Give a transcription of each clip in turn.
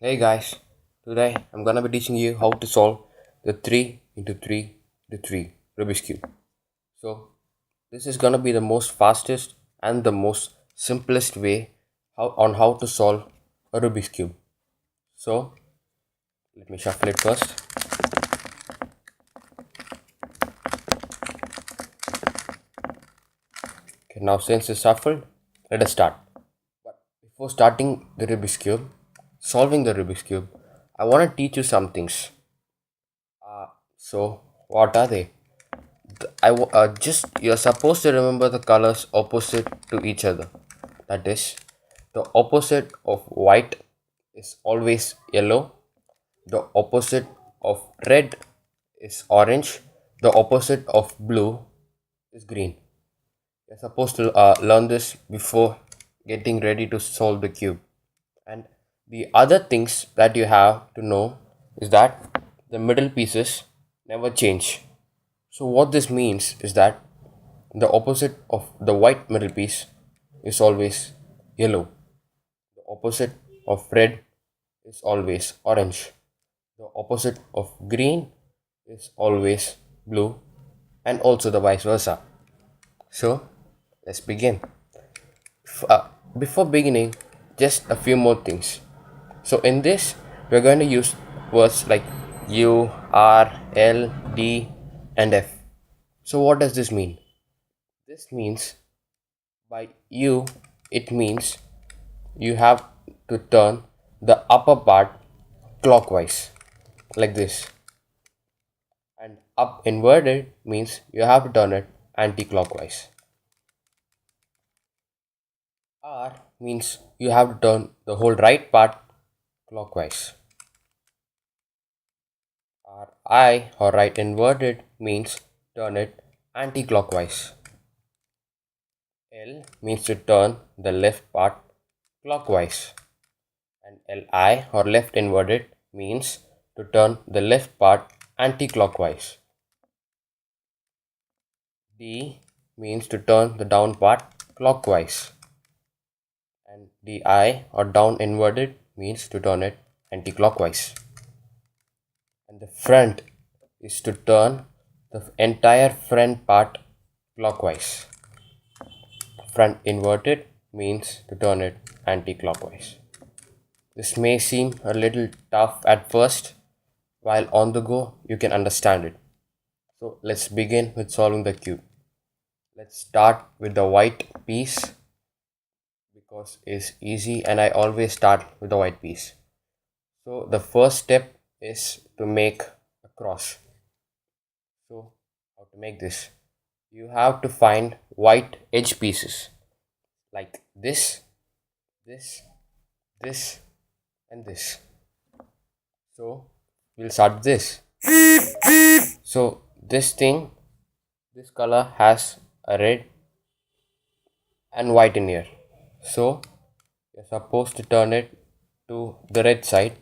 Hey guys, today I'm gonna be teaching you how to solve the 3 into 3 into 3 Rubik's Cube. So, this is gonna be the most fastest and the most simplest way how to solve a Rubik's Cube. So, let me shuffle it first. Okay, now since it's shuffled, let us start. But before starting the Rubik's Cube, solving the Rubik's Cube, I wanna teach you some things. So, what are they? Just you're supposed to remember the colors opposite to each other. That is, the opposite of white is always yellow, the opposite of red is orange, the opposite of blue is green. You're supposed to learn this before getting ready to solve the cube. And the other things that you have to know is that the middle pieces never change. So what this means is that the opposite of the white middle piece is always yellow. The opposite of red is always orange. The opposite of green is always blue, and also the vice versa. So let's begin. Before beginning, just a few more things. So in this, we're going to use words like U, R, L, D, and F. So what does this mean? This means by U, it means you have to turn the upper part clockwise like this, and up inverted means you have to turn it anti-clockwise. R means you have to turn the whole right part clockwise. RI or right inverted means turn it anti-clockwise. L means to turn the left part clockwise, and LI or left inverted means to turn the left part anti-clockwise. D means to turn the down part clockwise, and DI or down inverted means to turn it anti-clockwise. And the front is to turn the entire front part clockwise. Front inverted means to turn it anti-clockwise. This may seem a little tough at first, while on the go you can understand it. So let's begin with solving the cube. Let's start with the white piece because it's easy and I always start with the white piece. So the first step is to make a cross. So how to make this? You have to find white edge pieces like this, this, and this. So we'll start this. So this color has a red and white in here. So you're supposed to turn it to the red side,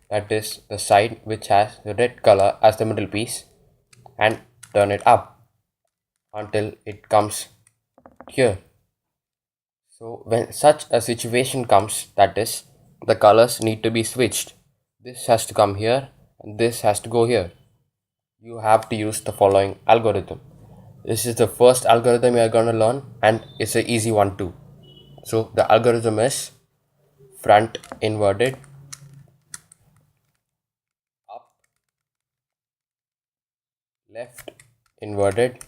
that is the side which has the red color as the middle piece, and turn it up until it comes here. So when such a situation comes, that is the colors need to be switched. This has to come here and this has to go here. You have to use the following algorithm. This is the first algorithm you are going to learn and it's an easy one too. So the algorithm is front inverted, up, left inverted,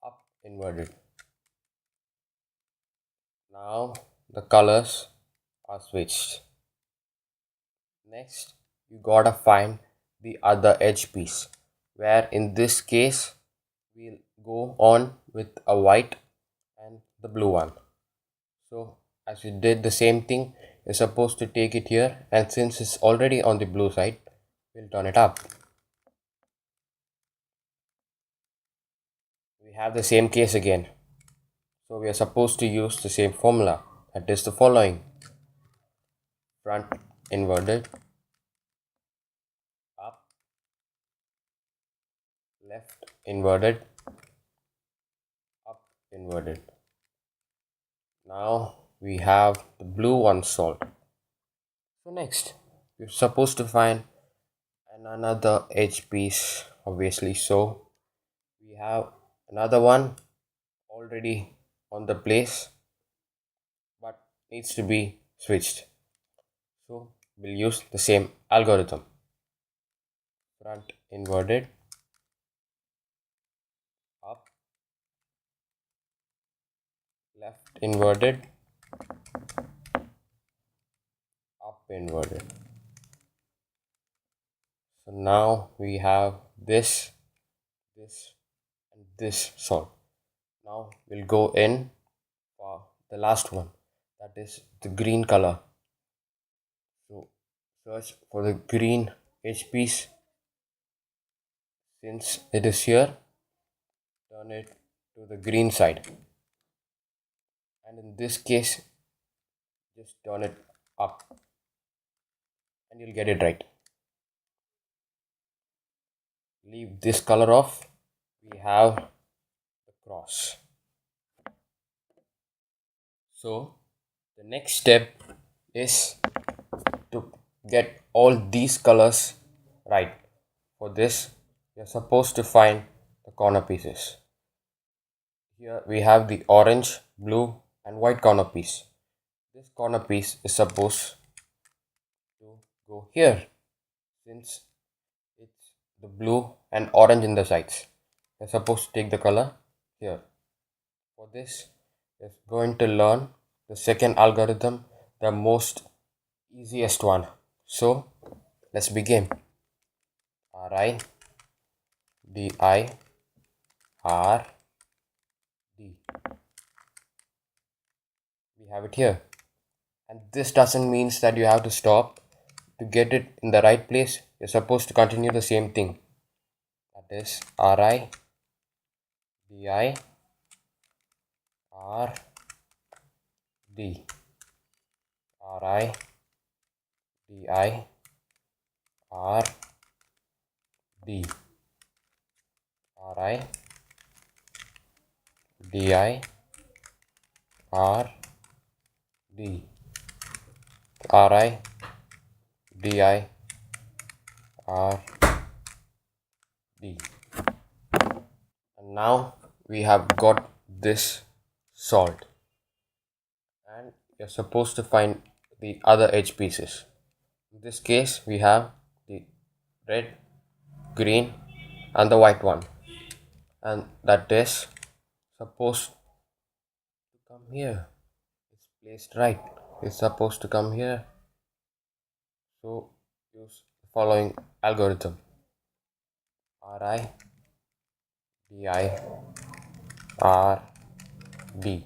up inverted. Now the colors are switched. Next, you gotta find the other edge piece, where in this case we'll go on with a white and the blue one. So as you did the same thing, you're supposed to take it here, and since it's already on the blue side, we'll turn it up. We have the same case again. So we are supposed to use the same formula, that is the following: front inverted, up, left inverted, up inverted. Now we have the blue one solved. So next, you're supposed to find another edge piece, obviously. So we have another one already on the place, but needs to be switched. So we'll use the same algorithm. Front inverted, up, left inverted, up inverted. So now we have this, and this solved. Now we'll go in for the last one, that is the green color. So search for the green edge piece. Since it is here, turn it to the green side, and in this case just turn it up and you'll get it right. Leave this color off. We have the cross. So the next step is to get all these colors right. For this, you're supposed to find the corner pieces. Here we have the orange, blue, and white corner piece. This corner piece is supposed to go here, since it's the blue and orange in the sides. You're supposed to take the color here. For this, you're going to learn the second algorithm, the most easiest one. So let's begin. Ri, Di, R, D. We have it here. And this doesn't mean that you have to stop. To get it in the right place, you're supposed to continue the same thing. That is Ri, Di, R, D. Ri, Di, R, D. Ri, Di, R, D. Ri, Di, R, D. And now we have got this solved. And you're supposed to find the other edge pieces. In this case, we have the red, green, and the white one. And that is supposed to come here. It's placed right. It's supposed to come here. So use the following algorithm. Ri, Di, R, D.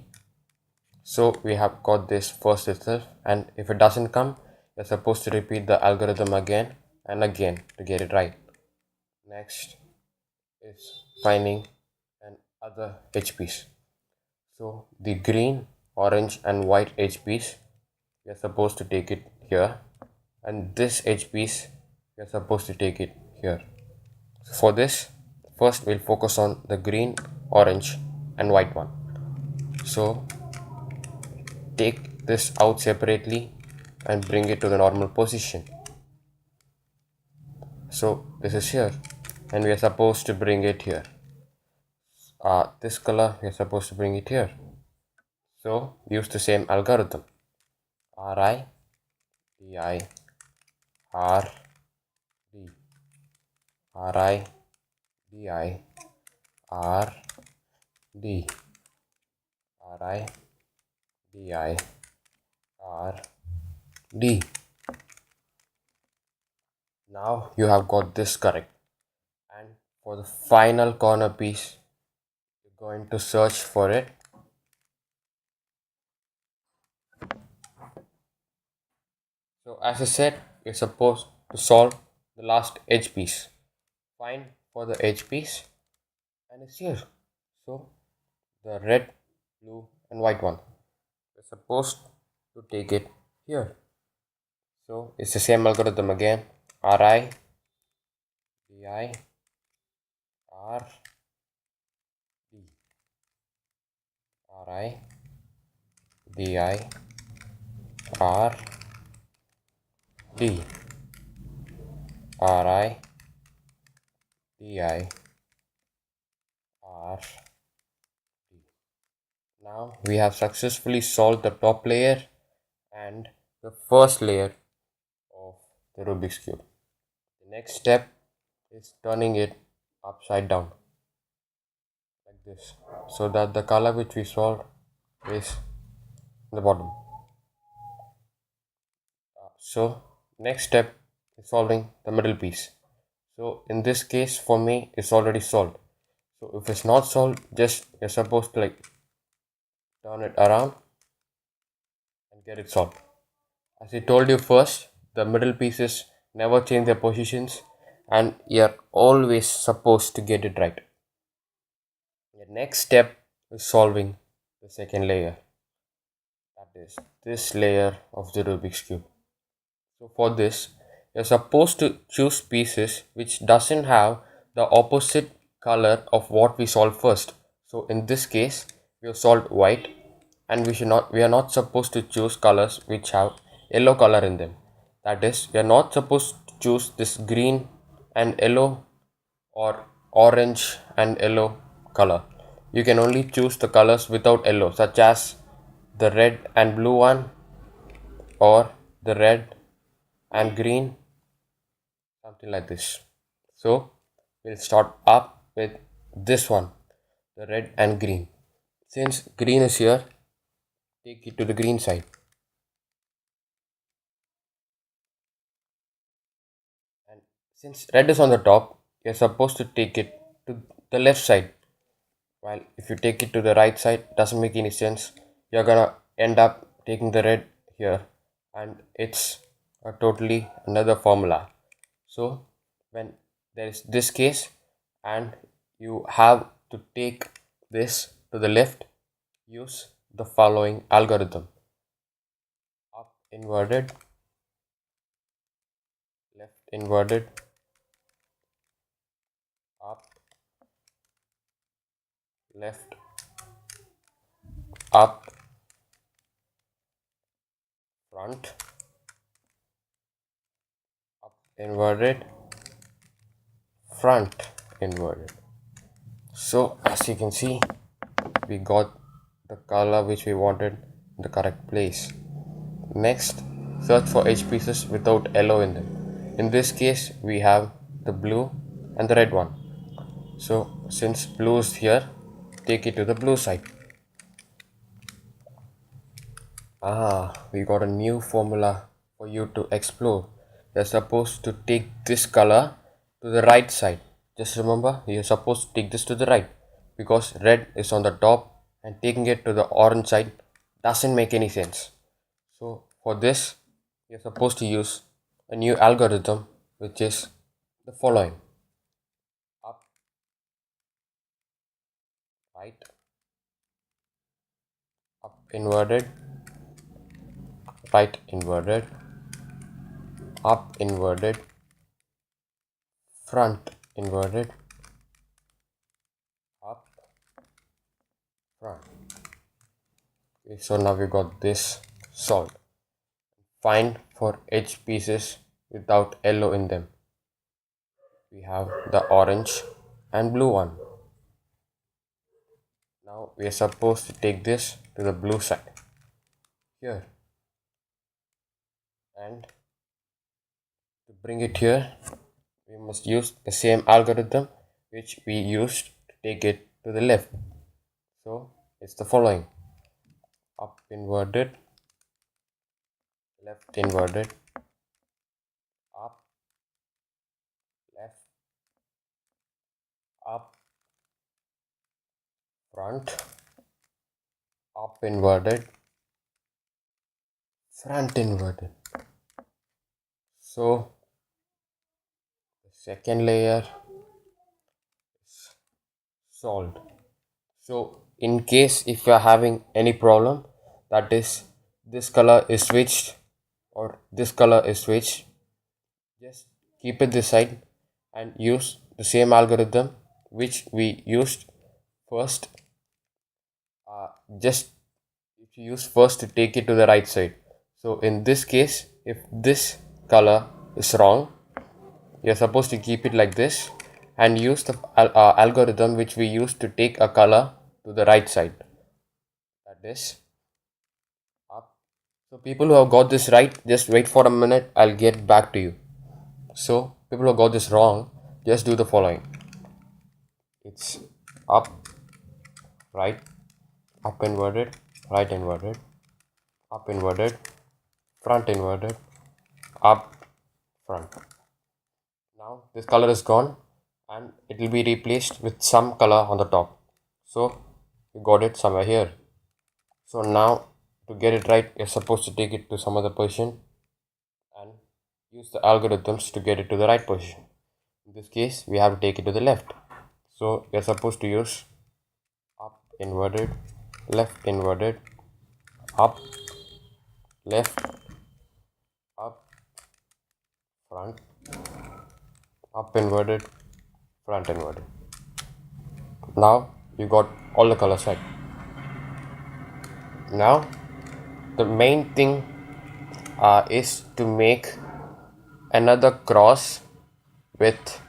So we have got this first itself, and if it doesn't come, you're supposed to repeat the algorithm again and again to get it right. Next is finding an other edge piece. So the green, orange, and white edge piece, you're supposed to take it here, and this edge piece, you're supposed to take it here. So for this, first we'll focus on the green, orange, and white one. So take this out separately and bring it to the normal position. So this is here, and we are supposed to bring it here. This color, we are supposed to bring it here. So use the same algorithm. Ri, Di, R, D. Ri, Di, R, D. Ri, Di, R, D. Now you have got this correct. And for the final corner piece, you're going to search for it. So as I said, you're supposed to solve the last edge piece. Find for the edge piece, and it's here. So the red, blue, and white one. You're supposed to take it here. So it's the same algorithm again. Ri, Di, R, D. Ri, Di, R, D R I D I R. Now we have successfully solved the top layer and the first layer of the Rubik's Cube. The next step is turning it upside down like this so that the color which we solved is the bottom. So next step is solving the middle piece. So in this case for me it's already solved. So if it's not solved, just you're supposed to like turn it around and get it solved. As I told you first, the middle pieces never change their positions and you're always supposed to get it right. The next step is solving the second layer, that is this layer of the Rubik's Cube. So for this, you're supposed to choose pieces which doesn't have the opposite color of what we solved first. So in this case, we have solved white and we are not supposed to choose colors which have yellow color in them. That is, we are not supposed to choose this green and yellow or orange and yellow color. You can only choose the colors without yellow, such as the red and blue one or the red and green, something like this. So we'll start up with this one, the red and green. Since green is here, take it to the green side. And since red is on the top, you're supposed to take it to the left side. While if you take it to the right side, doesn't make any sense. You're gonna end up taking the red here, and it's a totally another formula. So when there is this case and you have to take this to the left, use the following algorithm: up inverted, left inverted, up, left, up, front, up inverted, front inverted. So as you can see, we got the color which we wanted in the correct place. Next, search for edge pieces without yellow in them. In this case, we have the blue and the red one. So since blue is here, take it to the blue side. We got a new formula for you to explore. You're supposed to take this color to the right side. Just remember, you're supposed to take this to the right because red is on the top and taking it to the orange side doesn't make any sense. So for this, you're supposed to use a new algorithm which is the following: up, right, up inverted, right inverted, up inverted, front inverted, up, front. Okay, so now we got this solved. Find for edge pieces without yellow in them. We have the orange and blue one. Now we are supposed to take this to the blue side here, and to bring it here we must use the same algorithm which we used to take it to the left. So it's the following: up inverted, left inverted, up, left, up, front, up inverted, front inverted. So the second layer is solved. So in case if you are having any problem, that is this color is switched or this color is switched, just keep it this side and use the same algorithm which we used first. Just if you use first to take it to the right side. So in this case, if this color is wrong. You're supposed to keep it like this and use the algorithm which we use to take a color to the right side. That is up. So people who have got this right, just wait for a minute. I'll get back to you. So people who got this wrong, just do the following. It's up, right, up inverted, right inverted, up inverted, front inverted, up, front. Now this color is gone and it will be replaced with some color on the top. So you got it somewhere here. So now to get it right, you're supposed to take it to some other position and use the algorithms to get it to the right position. In this case, we have to take it to the left. So you're supposed to use up inverted, left inverted, up, left, up, front, up inverted, front inverted. Now you got all the colors right. Now the main thing is to make another cross with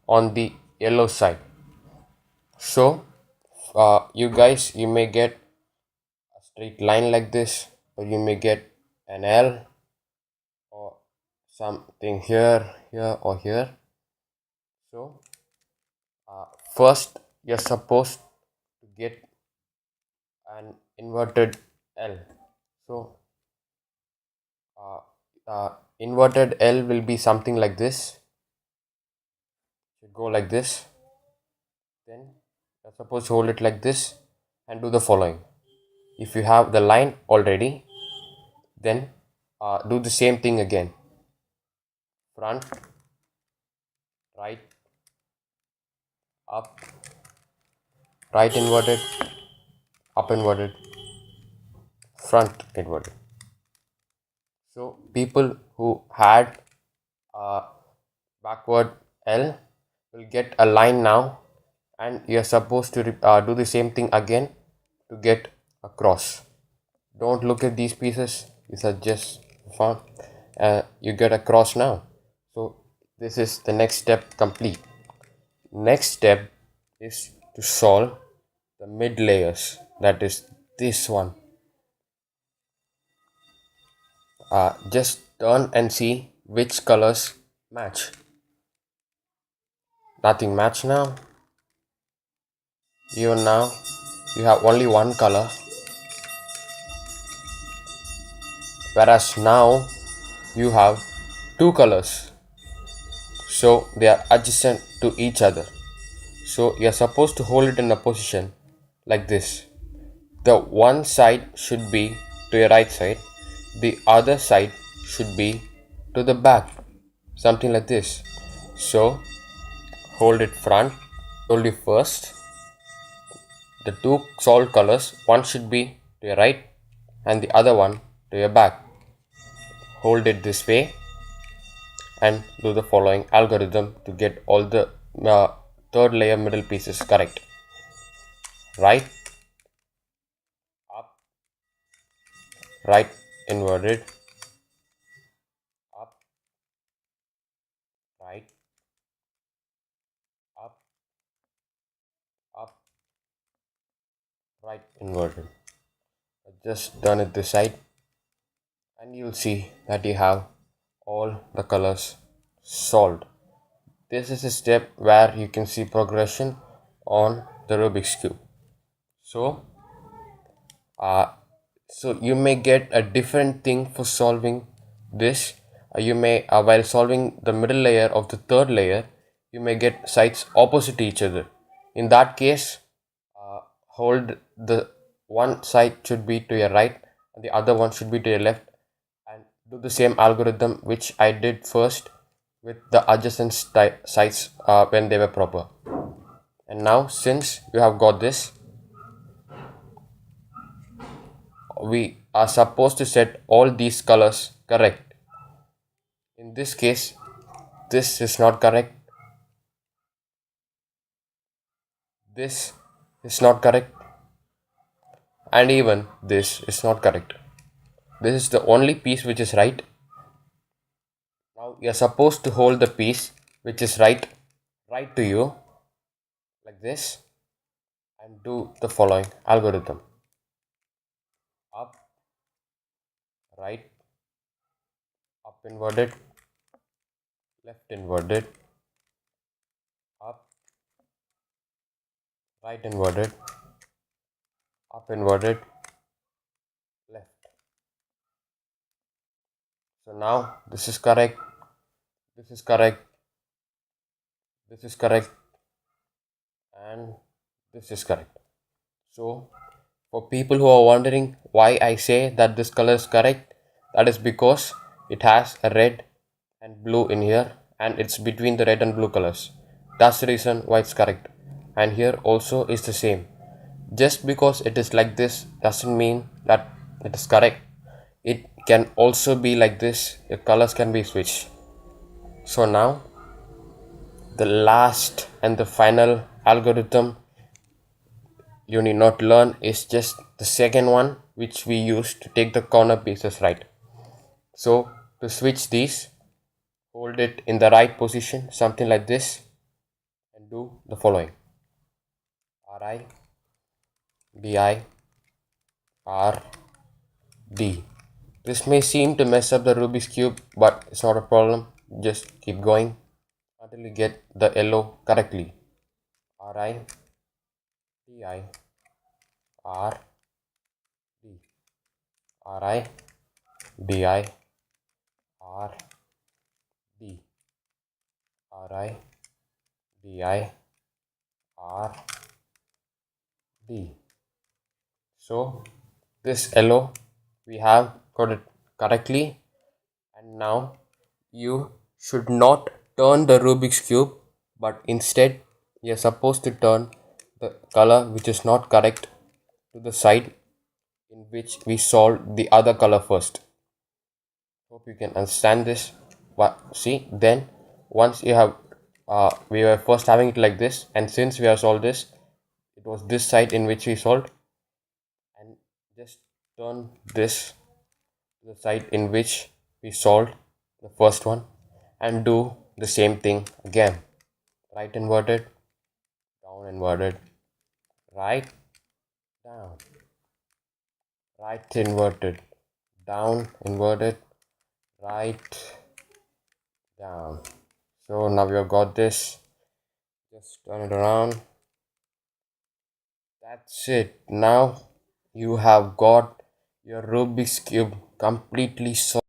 on the yellow side. So you may get a straight line like this, or you may get an L or something here, here, or here. So first you're supposed to get an inverted L. So inverted L will be something like this. Should go like this. Then you're supposed to hold it like this and do the following. If you have the line already, then do the same thing again. Front, right, up, right inverted, up inverted, front inverted. So people who had backward L will get a line now, and you're supposed to do the same thing again to get a cross. Don't look at these pieces, these are just fun. You get a cross now. So this is the next step complete. Next step is to solve the mid layers, that is this one. Just turn and see which colors match. Nothing match now. Even now you have only one color, whereas now you have two colors, so they are adjacent to each other. So you are supposed to hold it in a position like this. The one side should be to your right side, the other side should be to the back, something like this. So hold it front, hold it first. The two solved colors, one should be to your right and the other one to your back. Hold it this way and do the following algorithm to get all the third layer middle pieces correct. Right, up, right inverted, up, right, up, up, right inverted. Just turn it this side and you'll see that you have all the colors solved. This is a step where you can see progression on the Rubik's Cube. So you may get a different thing for solving this. You may while solving the middle layer of the third layer, you may get sides opposite each other. In that case, hold the one side should be to your right and the other one should be to your left, and do the same algorithm which I did first with the adjacent sides when they were proper. And now since you have got this, we are supposed to set all these colors correct. In this case, this is not correct, this is not correct, and even this is not correct. This is the only piece which is right. Now you're supposed to hold the piece which is right to you like this and do the following algorithm. Up, right, up inverted, left inverted, up, right inverted, up inverted, left. So now this is correct, this is correct, this is correct, and this is correct. So for people who are wondering why I say that this color is correct, that is because it has a red and blue in here and it's between the red and blue colors. That's the reason why it's correct. And here also is the same. Just because it is like this doesn't mean that it is correct. It can also be like this. The colors can be switched. So now the last and the final algorithm you need not learn is just the second one which we use to take the corner pieces right. So to switch these, hold it in the right position, something like this, and do the following: RI, BI, R, D. This may seem to mess up the Rubik's Cube, but it's not a problem. Just keep going until you get the yellow correctly. RI, BI, R, D. RI, BI, R, D. RI, BI, R, D. So this yellow we have got it correctly, and now you should not turn the Rubik's cube, but instead you're supposed to turn the color which is not correct to the side in which we solved the other color first. Hope you can understand this. But see, then once you have we were first having it like this, and since we have solved this, it was this side in which we solved, and just turn this to the side in which we solved the first one and do the same thing again. Right inverted, down inverted, right, down, right inverted, down inverted, right, down. So now you have got this. Just turn it around. That's it. Now you have got your Rubik's cube completely solved.